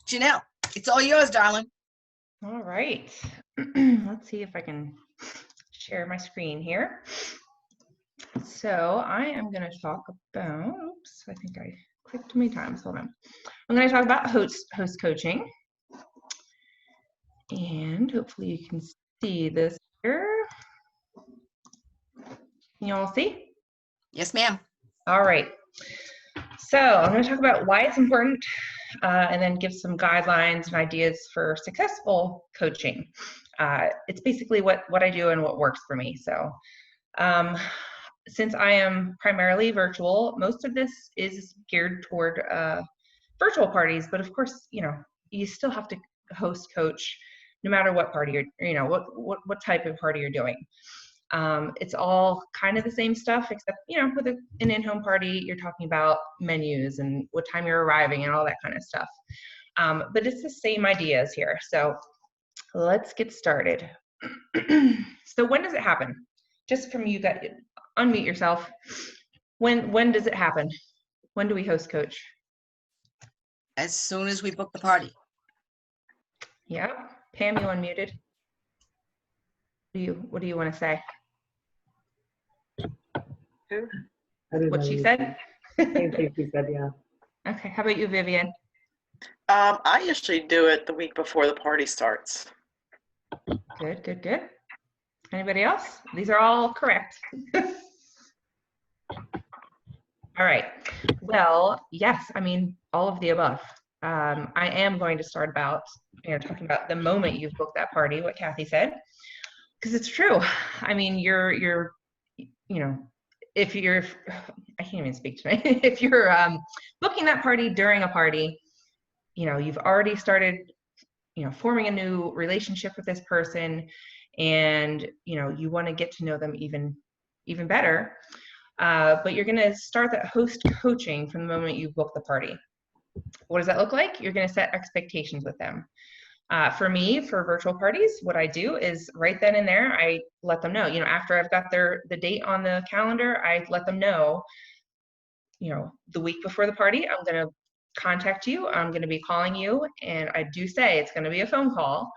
Janelle, it's all yours, darling. All right. Let's see if I can share my screen here. So I am going to talk about, oops, I think I clicked too many times. Hold on. I'm going to talk about host coaching. And hopefully you can see this here. Can you all see? Yes, ma'am. All right. So I'm going to talk about why it's important and then give some guidelines and ideas for successful coaching. It's basically what I do and what works for me. So since I am primarily virtual, most of this is geared toward virtual parties, but of course, you still have to host coach no matter what party you're, what type of party you're doing. It's all kind of the same stuff, except, with an in-home party, you're talking about menus and what time you're arriving and all that kind of stuff. But it's the same ideas here. So let's get started. So when does it happen? Just from you guys, unmute yourself. When does it happen? When do we host coach? As soon as we book the party. Yeah. Pam, you unmuted. What do you want to say? Who? What she said? Same thing she said, yeah. Okay. How about you, Vivian? I usually do it the week before the party starts. Good. Anybody else? These are all correct. All right. Well, yes, I mean, all of the above. I am going to start about, talking about the moment you've booked that party, what Kathy said, because it's true. I mean, if you're, I can't even speak tonight. If you're booking that party during a party, you've already started, forming a new relationship with this person, and you want to get to know them even better. But you're going to start that host coaching from the moment you book the party. What does that look like? You're going to set expectations with them. For me, for virtual parties, what I do is right then and there, I let them know, after I've got the date on the calendar, I let them know, the week before the party, I'm going to contact you. I'm going to be calling you. And I do say it's going to be a phone call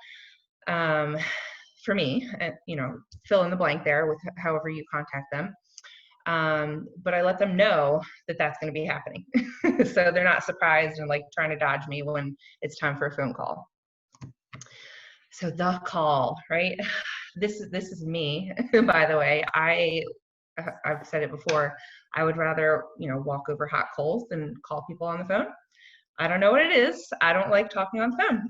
for me, fill in the blank there with however you contact them. But I let them know that that's going to be happening. So they're not surprised and like trying to dodge me when it's time for a phone call. So the call, right? This is me, by the way. I've said it before. I would rather, walk over hot coals than call people on the phone. I don't know what it is. I don't like talking on the phone.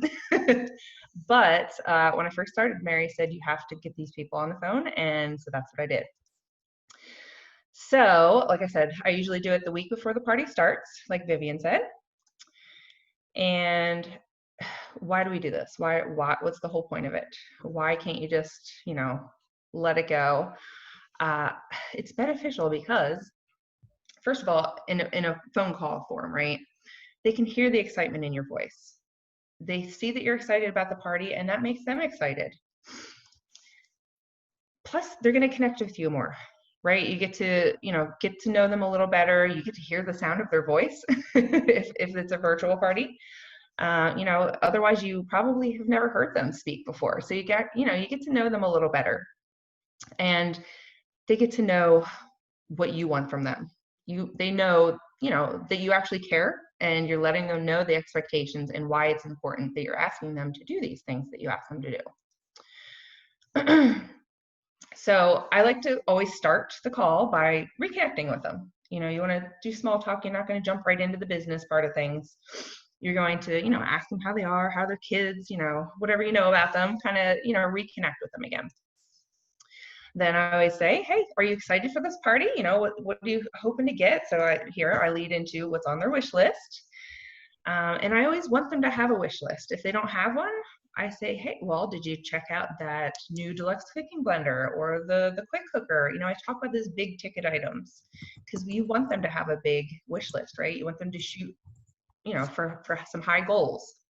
But when I first started, Mary said, you have to get these people on the phone. And so that's what I did. So, like I said, I usually do it the week before the party starts, like Vivian said. And why do we do this? What's the whole point of it? Why can't you just, let it go? It's beneficial because, first of all, in a phone call form, right? They can hear the excitement in your voice. They see that you're excited about the party, and that makes them excited. Plus, they're going to connect with you more. Right? You get to, get to know them a little better. You get to hear the sound of their voice if it's a virtual party. Otherwise you probably have never heard them speak before. So you get to know them a little better, and they get to know what you want from them. They know, that you actually care, and you're letting them know the expectations and why it's important that you're asking them to do these things that you ask them to do. So I like to always start the call by reconnecting with them. You want to do small talk. You're not going to jump right into the business part of things. You're going to, ask them how they are, how their kids, whatever you know about them, kind of, reconnect with them again. Then I always say, hey, are you excited for this party? What are you hoping to get? So I lead into what's on their wish list. And I always want them to have a wish list. If they don't have one, I say, hey, well, did you check out that new deluxe cooking blender or the quick cooker? I talk about these big ticket items because you want them to have a big wish list, right? You want them to shoot, for some high goals.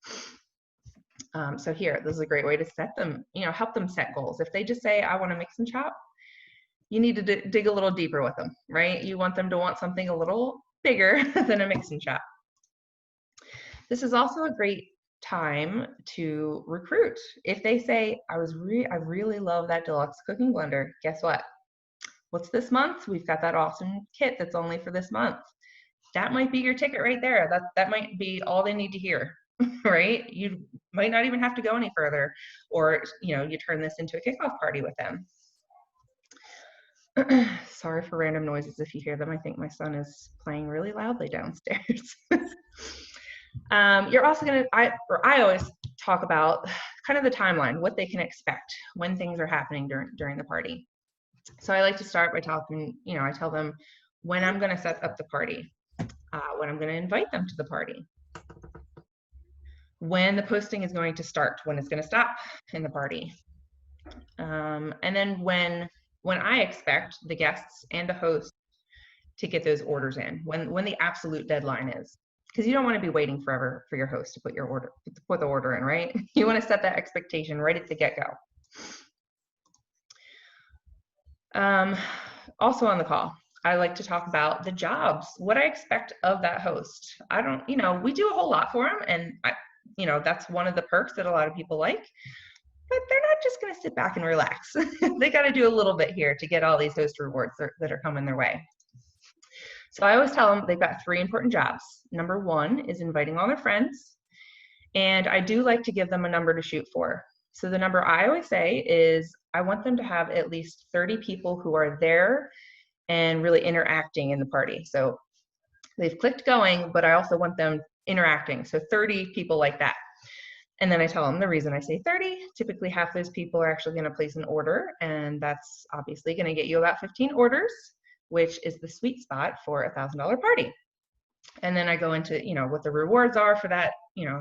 So here, this is a great way to set them, help them set goals. If they just say, I want to mix and chop, you need to dig a little deeper with them, right? You want them to want something a little bigger than a mix and chop. This is also a great time to recruit. If they say, I really love that deluxe cooking blender, guess what? What's this month? We've got that awesome kit that's only for this month. That might be your ticket right there. That might be all they need to hear, right? You might not even have to go any further, or you turn this into a kickoff party with them. Sorry for random noises if you hear them. I think my son is playing really loudly downstairs. You're also I always talk about kind of the timeline, what they can expect when things are happening during the party. So I like to start by talking, I tell them when I'm going to set up the party, when I'm going to invite them to the party, when the posting is going to start, when it's going to stop in the party, and then when I expect the guests and the host to get those orders in, when the absolute deadline is, because you don't want to be waiting forever for your host to put the order in, right? You want to set that expectation right at the get-go. Also on the call, I like to talk about the jobs, what I expect of that host. We do a whole lot for them, and that's one of the perks that a lot of people like, but they're not just going to sit back and relax. They got to do a little bit here to get all these host rewards that are coming their way. So I always tell them they've got 3 important jobs. Number 1 is inviting all their friends, and I do like to give them a number to shoot for. So the number I always say is I want them to have at least 30 people who are there and really interacting in the party. So they've clicked going, but I also want them interacting. So 30 people like that. And then I tell them the reason I say 30, typically half those people are actually going to place an order, and that's obviously going to get you about 15 orders, which is the sweet spot for a $1,000 party. And then I go into, what the rewards are for that,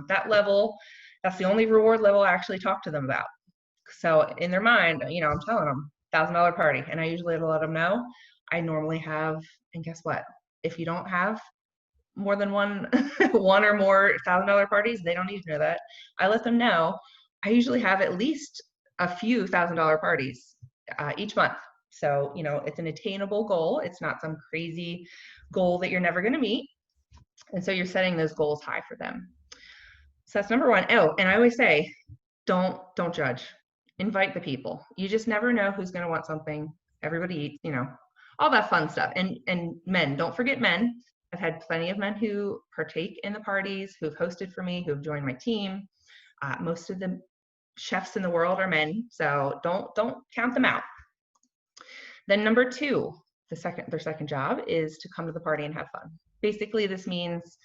that level. That's the only reward level I actually talk to them about. So in their mind, I'm telling them $1,000 party, and I usually let them know I normally have, and guess what? If you don't have more than one or more $1,000 parties, they don't need to know that. I let them know I usually have at least a few $1,000 parties each month. So, it's an attainable goal. It's not some crazy goal that you're never going to meet. And so you're setting those goals high for them. So that's number 1. Oh, and I always say, don't judge. Invite the people. You just never know who's going to want something. Everybody eats, all that fun stuff. And men, don't forget men. I've had plenty of men who partake in the parties, who've hosted for me, who've joined my team. Most of the chefs in the world are men, so don't count them out. Then number 2, their second job is to come to the party and have fun. Basically, this means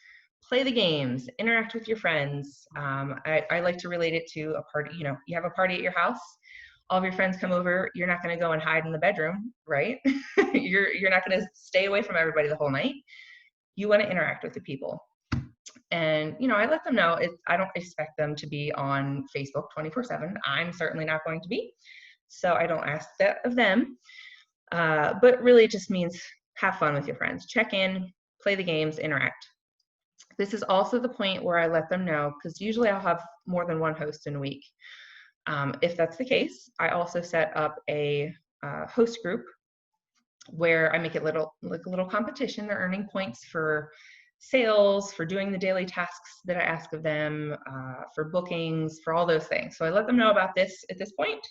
play the games, interact with your friends. I like to relate it to a party. You have a party at your house, all of your friends come over, you're not going to go and hide in the bedroom, right? You're not going to stay away from everybody the whole night. You want to interact with the people. And, I let them know I don't expect them to be on Facebook 24/7. I'm certainly not going to be. So I don't ask that of them. But really it just means have fun with your friends. Check in, play the games, interact. This is also the point where I let them know, because usually I'll have more than one host in a week. If that's the case, I also set up a host group where I make it like a little competition. They're earning points for sales, for doing the daily tasks that I ask of them, for bookings, for all those things. So I let them know about this at this point,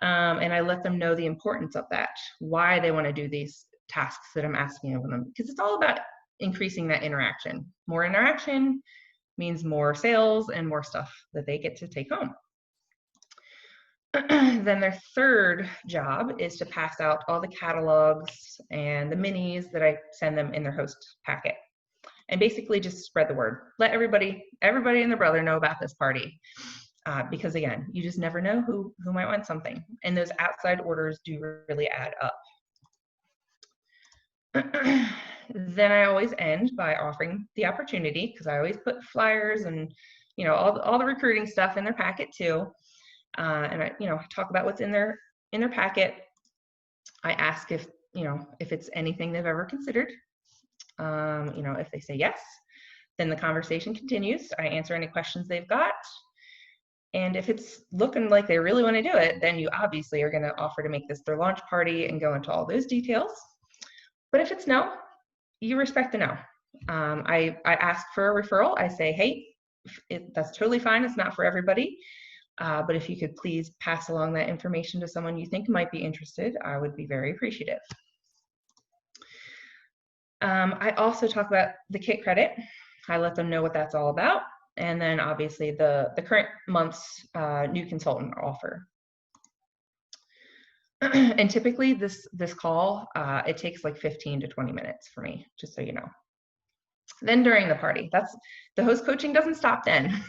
and I let them know the importance of that, why they want to do these tasks that I'm asking of them, because it's all about increasing that interaction. More interaction means more sales and more stuff that they get to take home. Then their third job is to pass out all the catalogs and the minis that I send them in their host packet. And basically just spread the word. Let everybody and their brother know about this party. Because again, you just never know who might want something. And those outside orders do really add up. Then I always end by offering the opportunity, because I always put flyers and all the recruiting stuff in their packet too. And I talk about what's in their packet. I ask if it's anything they've ever considered. If they say yes, then the conversation continues. I answer any questions they've got. And if it's looking like they really want to do it, then you obviously are going to offer to make this their launch party and go into all those details. But if it's no, you respect the no. I ask for a referral. I say, hey, that's totally fine. It's not for everybody. But if you could please pass along that information to someone you think might be interested, I would be very appreciative. I also talk about the kit credit. I let them know what that's all about. And then obviously the current month's new consultant offer. And typically this call, it takes like 15 to 20 minutes for me, just so you know. Then during the party, the host coaching doesn't stop then.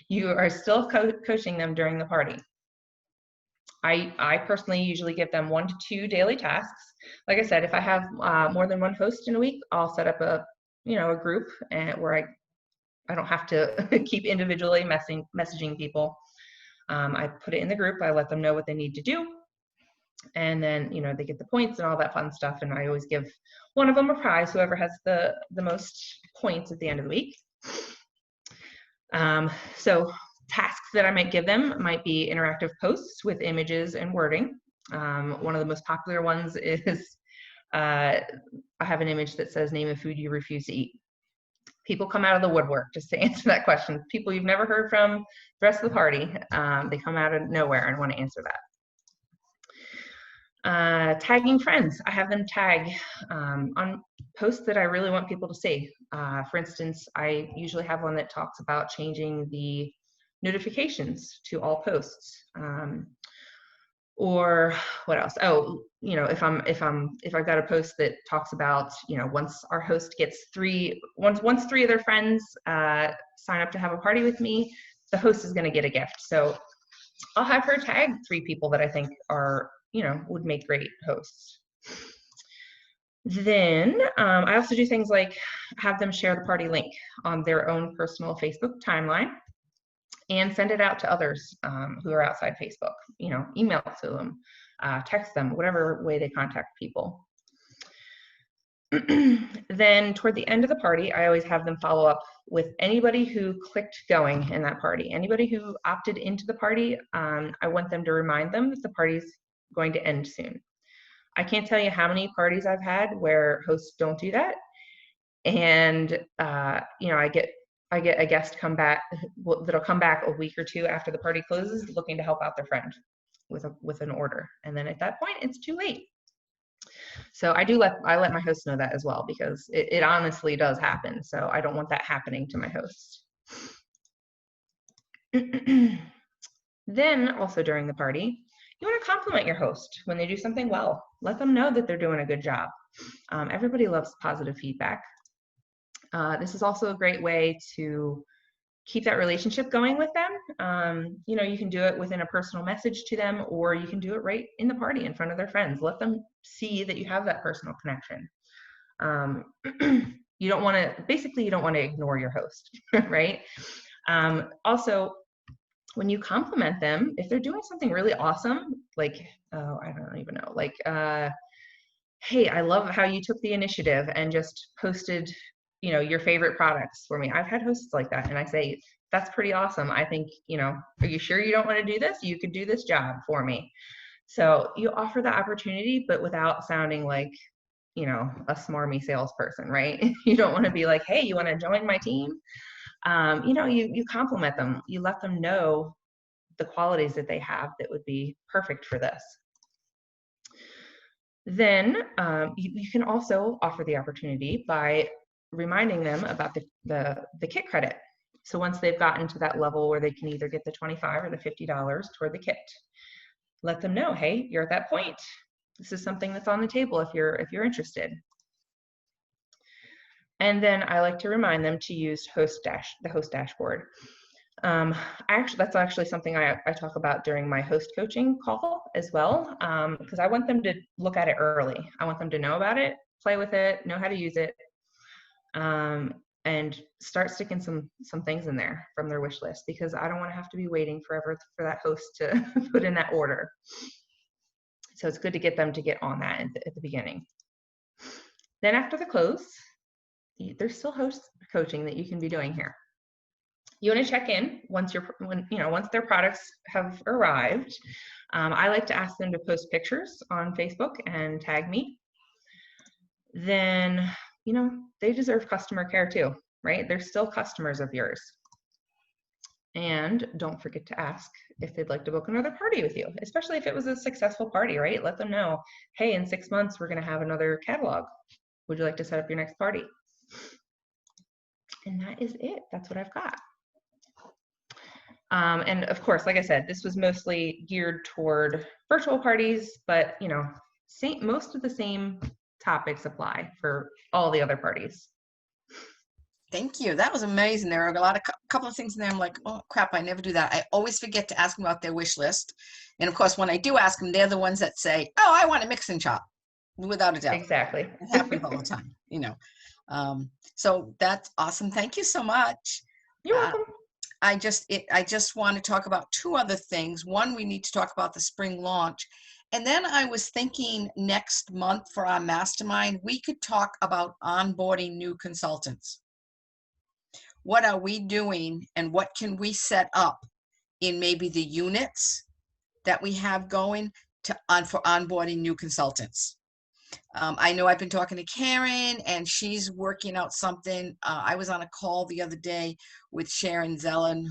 You are still coaching them during the party. I personally usually give them 1 to 2 daily tasks. Like I said, if I have more than one host in a week, I'll set up a group where I don't have to keep individually messaging people. I put it in the group. I let them know what they need to do. And then, they get the points and all that fun stuff. And I always give one of them a prize, whoever has the most points at the end of the week. So tasks that I might give them might be interactive posts with images and wording. One of the most popular ones is I have an image that says, name a food you refuse to eat. People come out of the woodwork just to answer that question. People you've never heard from the rest of the party, they come out of nowhere and want to answer that. Tagging friends. I have them tag on posts that I really want people to see. For instance, I usually have one that talks about changing the notifications to all posts. Or what else? Oh, if I've got a post that talks about, once our host gets once 3 of their friends sign up to have a party with me, the host is going to get a gift. So I'll have her tag 3 people that I think are, would make great hosts. Then I also do things like have them share the party link on their own personal Facebook timeline and send it out to others who are outside Facebook, email it to them, text them, whatever way they contact people. Then toward the end of the party, I always have them follow up with anybody who clicked going in that party. Anybody who opted into the party, I want them to remind them that the party's going to end soon. I can't tell you how many parties I've had where hosts don't do that. And, I get a guest that'll come back a week or 2 after the party closes looking to help out their friend with an order. And then at that point, it's too late. So I let my hosts know that as well, because it honestly does happen. So I don't want that happening to my hosts. Then also during the party, you want to compliment your host when they do something well. Let them know that they're doing a good job. Everybody loves positive feedback. This is also a great way to keep that relationship going with them. You can do it within a personal message to them, or you can do it right in the party in front of their friends. Let them see that you have that personal connection. You don't want to ignore your host, right? Also, when you compliment them, if they're doing something really awesome, like, I don't even know, like, hey, I love how you took the initiative and just posted, your favorite products for me. I've had hosts like that, and I say, that's pretty awesome. I think, are you sure you don't want to do this? You could do this job for me. So you offer the opportunity, but without sounding like, a smarmy salesperson, right? You don't want to be like, hey, you want to join my team? You compliment them. You let them know the qualities that they have that would be perfect for this. Then you can also offer the opportunity by reminding them about the kit credit. So once they've gotten to that level where they can either get the $25 or the $50 toward the kit, let them know, hey, you're at that point. This is something that's on the table if you're interested. And then I like to remind them to use the host dashboard. That's actually something I talk about during my host coaching call as well, because I want them to look at it early. I want them to know about it, play with it, know how to use it, and start sticking some things in there from their wish list, because I don't want to have to be waiting forever for that host to put in that order. So it's good to get them to get on that at the beginning. Then after the close, there's still host coaching that you can be doing here. You want to check in once their products have arrived. I like to ask them to post pictures on Facebook and tag me. Then, they deserve customer care too, right? They're still customers of yours. And don't forget to ask if they'd like to book another party with you, especially if it was a successful party, right? Let them know, hey, in 6 months, we're going to have another catalog. Would you like to set up your next party? And that is it. That's what I've got. And of course, like I said, this was mostly geared toward virtual parties, but you know, most of the same topics apply for all the other parties. Thank you. That was amazing. There are a couple of things in there. I'm like, oh crap, I never do that. I always forget to ask them about their wish list. And of course, when I do ask them, they're the ones that say, oh, I want a mix and chop, without a doubt. Exactly. It happens all the time, you know. So that's awesome. Thank you so much. You're welcome. I just want to talk about two other things. One, we need to talk about the spring launch. And then I was thinking next month for our mastermind, we could talk about onboarding new consultants. What are we doing and what can we set up in maybe the units that we have going for onboarding new consultants? I know I've been talking to Karen and she's working out something. I was on a call the other day with Sharon Zellen,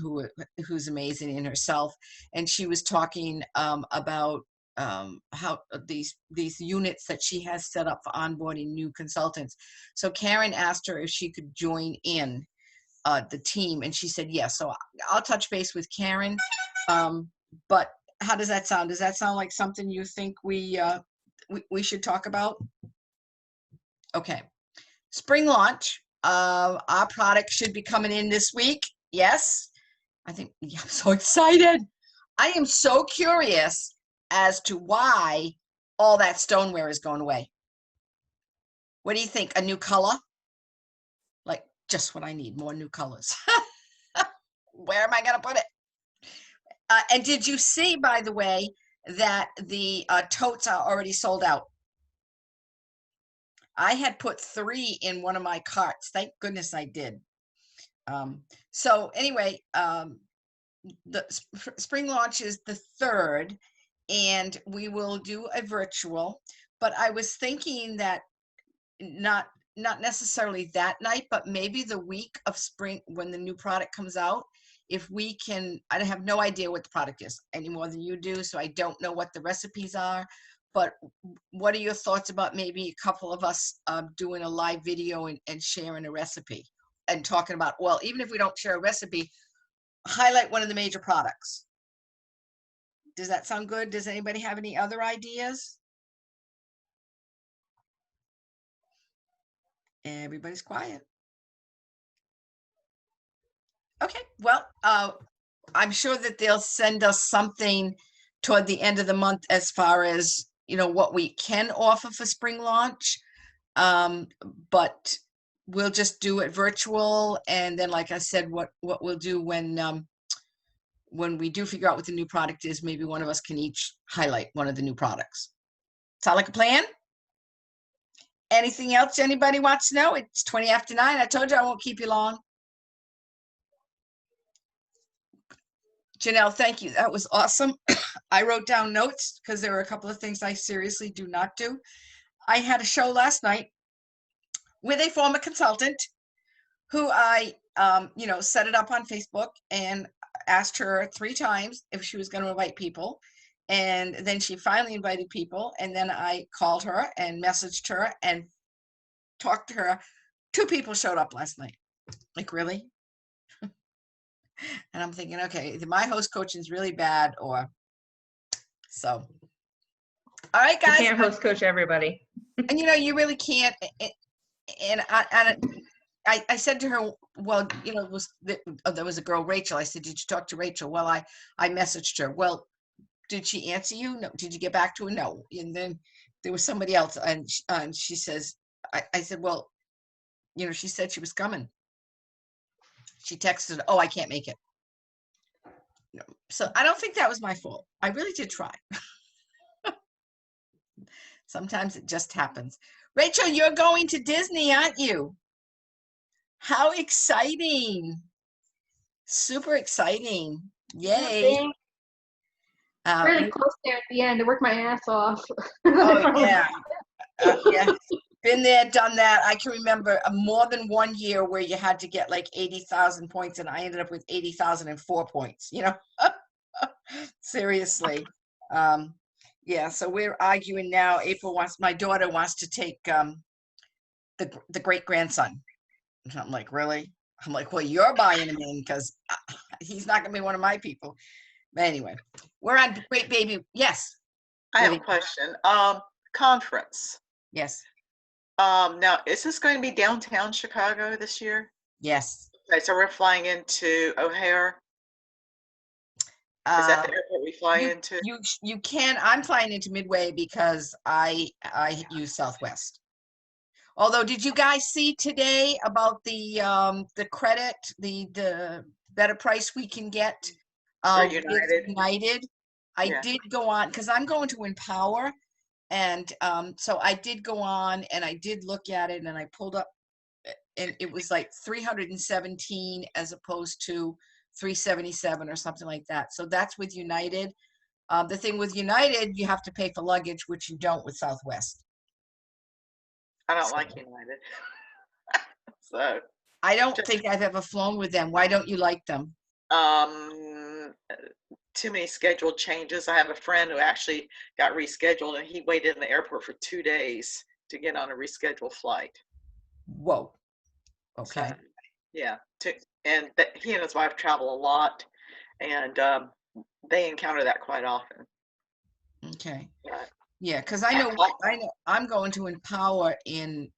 who's amazing in herself. And she was talking about how these units that she has set up for onboarding new consultants. So Karen asked her if she could join in the team, and she said yes. So I'll touch base with Karen. But how does that sound? Does that sound like something you think we should talk about? Okay. Spring launch. Our product should be coming in this week. Yes. I think, yeah, I'm so excited. I am so curious as to why all that stoneware is going away. What do you think? A new color? Like just what I need, more new colors. Where am I going to put it? And did you see, by the way, that the totes are already sold out? I had put 3 in one of my carts. Thank goodness I did. So anyway, the spring launch is the 3rd, and we will do a virtual. But I was thinking that not necessarily that night, but maybe the week of spring when the new product comes out. If we can, I have no idea what the product is any more than you do, so I don't know what the recipes are. But what are your thoughts about maybe a couple of us doing a live video and sharing a recipe and talking about, well, even if we don't share a recipe, highlight one of the major products. Does that sound good? Does anybody have any other ideas? Everybody's quiet. Okay, well, I'm sure that they'll send us something toward the end of the month as far as, you know, what we can offer for spring launch. But we'll just do it virtual. And then, like I said, what we'll do when we do figure out what the new product is, maybe one of us can each highlight one of the new products. Sound like a plan? Anything else anybody wants to know? It's 20 after 9. I told you I won't keep you long. Janelle, thank you. That was awesome. I wrote down notes because there were a couple of things I seriously do not do. I had a show last night with a former consultant who I, set it up on Facebook and asked her 3 times if she was going to invite people. And then she finally invited people. And then I called her and messaged her and talked to her. 2 people showed up last night. Like, really? And I'm thinking, okay, either my host coaching is really bad or so. All right, guys. You can't host coach everybody. And you really can't. And I said to her, well, there was a girl, Rachel. I said, did you talk to Rachel? Well, I messaged her. Well, did she answer you? No. Did you get back to her? No. And then there was somebody else, and she says, I said, well, she said she was coming. She texted, oh, I can't make it. No. So I don't think that was my fault. I really did try. Sometimes it just happens. Rachel, you're going to Disney, aren't you? How exciting. Super exciting. Yay. Really close there at the end. I worked my ass off. Oh, yeah. Yes. Been there, done that. I can remember more than one year where you had to get like 80,000 points, and I ended up with 80,004 points, you know? Seriously. Yeah, so we're arguing now. My daughter wants to take the great grandson. And I'm like, really? I'm like, well, you're buying him in because he's not going to be one of my people. But anyway, we're on Great Baby. Yes. I have a Really? question. Conference. Yes. Now, is this going to be downtown Chicago this year? Yes. Okay, so we're flying into O'Hare. Is that the airport we fly into? You can. I'm flying into Midway because I use Southwest. Although, did you guys see today about the credit, the better price we can get For with United? United? I Yeah. did go on because I'm going to Empower, and so I did go on and I did look at it, and I pulled up, and it was like 317 as opposed to 377 or something like that. So that's with United. The thing with United, you have to pay for luggage, which you don't with Southwest. I don't like United. So, I don't just, think I've ever flown with them. Why don't you like them? too many scheduled changes. I have a friend who actually got rescheduled, and he waited in the airport for 2 days to get on a rescheduled flight. Whoa. Okay. So, yeah. He and his wife travel a lot, and they encounter that quite often. Okay. But, Yeah, because I know I'm going to Empower in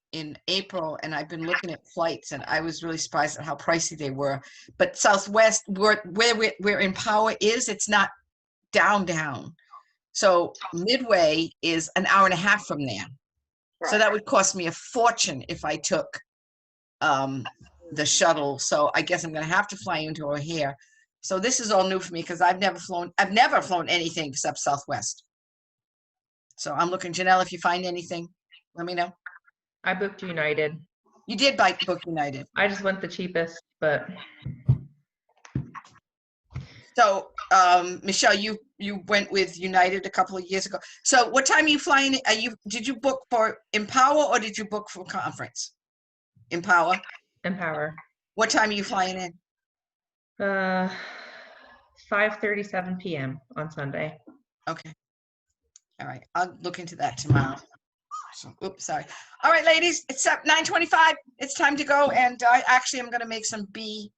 April, and I've been looking at flights, and I was really surprised at how pricey they were. But Southwest, where Empower is, it's not down. So Midway is an hour and a half from there. So right. that would cost me a fortune if I took the shuttle. So I guess I'm going to have to fly into O'Hare. So this is all new for me because I've never flown anything except Southwest. So I'm looking, Janelle, if you find anything, let me know. I booked United. You did book United. I just went the cheapest, but So Michelle, you went with United a couple of years ago. So what time are you flying? Did you book for Empower or did you book for conference? Empower. Empower. What time are you flying in? 5:37 p.m. on Sunday. Okay. All right. I'll look into that tomorrow. So, oops, sorry. All right, ladies, it's up 9:25. It's time to go. And I actually am going to make some B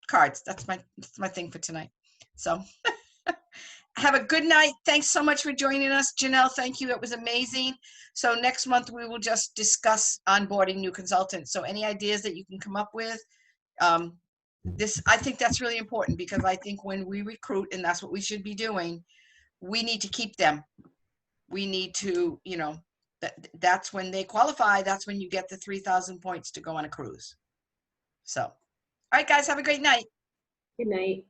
cards. That's my thing for tonight. So have a good night. Thanks so much for joining us. Janelle, thank you. It was amazing. So next month we will just discuss onboarding new consultants. So any ideas that you can come up with, I think that's really important because I think when we recruit, and that's what we should be doing, we need to keep them. We need to, that's when they qualify. That's when you get the 3,000 points to go on a cruise. So, all right, guys, have a great night. Good night.